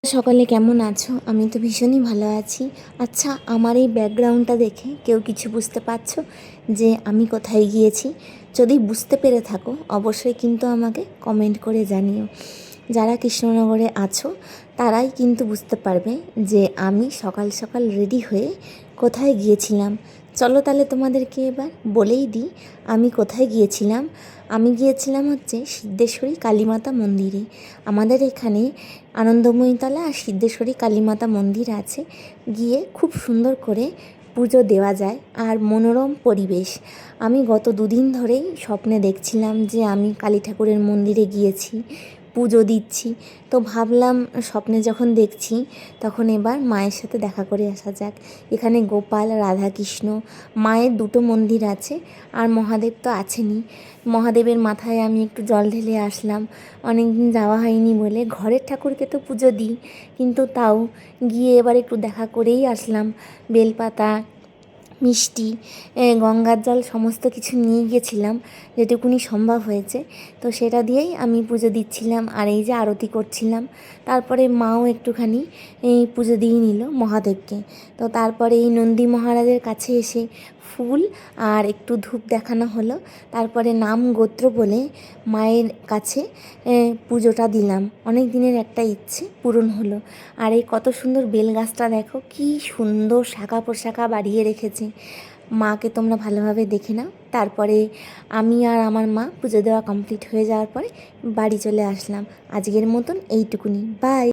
সকালে কেমন আছো? আমি তো ভীষণই ভালো আছি। আচ্ছা, আমার এই ব্যাকগ্রাউন্ডটা দেখে কেউ কিছু বুঝতে পারছো যে আমি কোথায় গিয়েছি? যদি বুঝতে পেরে থাকো অবশ্যই কিন্তু আমাকে কমেন্ট করে জানিও। যারা কৃষ্ণনগরে আছো তারাই কিন্তু বুঝতে পারবে যে আমি সকাল সকাল রেডি হয়ে কোথায় গিয়েছিলাম। চলো তাহলে তোমাদেরকে এবার বলেই দিই আমি কোথায় গিয়েছিলাম। আমি গিয়েছিলাম হচ্ছে সিদ্ধেশ্বরী কালীমাতা মন্দিরে। আমাদের এখানে আনন্দময়ীতলা আর সিদ্ধেশ্বরী কালীমাতা মন্দির আছে। গিয়ে খুব সুন্দর করে পুজো দেওয়া যায় আর মনোরম পরিবেশ। আমি গত দুদিন ধরেই স্বপ্নে দেখছিলাম যে আমি কালী ঠাকুরের মন্দিরে গিয়েছি, পুজো দিচ্ছি। তো ভাবলাম স্বপ্নে যখন দেখছি তখন এবার মায়ের সাথে দেখা করে আসা যাক। এখানে গোপাল, রাধাকৃষ্ণ, মায়ের দুটো মন্দির আছে আর মহাদেব তো আছেনই। মহাদেবের মাথায় আমি একটু জল ঢেলে আসলাম। অনেক দিন যাওয়া হয়নি বলে, ঘরের ঠাকুরকে তো পুজো দিই কিন্তু তাও গিয়ে এবার একটু দেখা করেই আসলাম। বেলপাতা, মিষ্টি, গঙ্গার জল সমস্ত কিছু নিয়ে গিয়েছিলাম যেটুকুনি সম্ভব হয়েছে। তো সেটা দিয়েই আমি পুজো দিচ্ছিলাম আর এই যে আরতি করছিলাম। তারপরে মাও একটুখানি এই পুজো দিয়ে নিল মহাদেবকে। তো তারপরে এই নন্দী মহারাজের কাছে এসে ফুল আর একটু ধূপ দেখানো হলো। তারপরে নাম গোত্র বলে মায়ের কাছে পুজোটা দিলাম। অনেক দিনের একটা ইচ্ছে পূরণ হলো। আর এই কত সুন্দর বেল গাছটা দেখো, কি সুন্দর শাখা প্রশাখা বাড়িয়ে রেখেছে। মাকে তোমরা ভালোভাবে দেখে নাও। তারপরে আমি আর আমার মা পুজো দেওয়া কমপ্লিট হয়ে যাওয়ার পরে বাড়ি চলে আসলাম। আজকের মতন এইটুকুনি, বাই।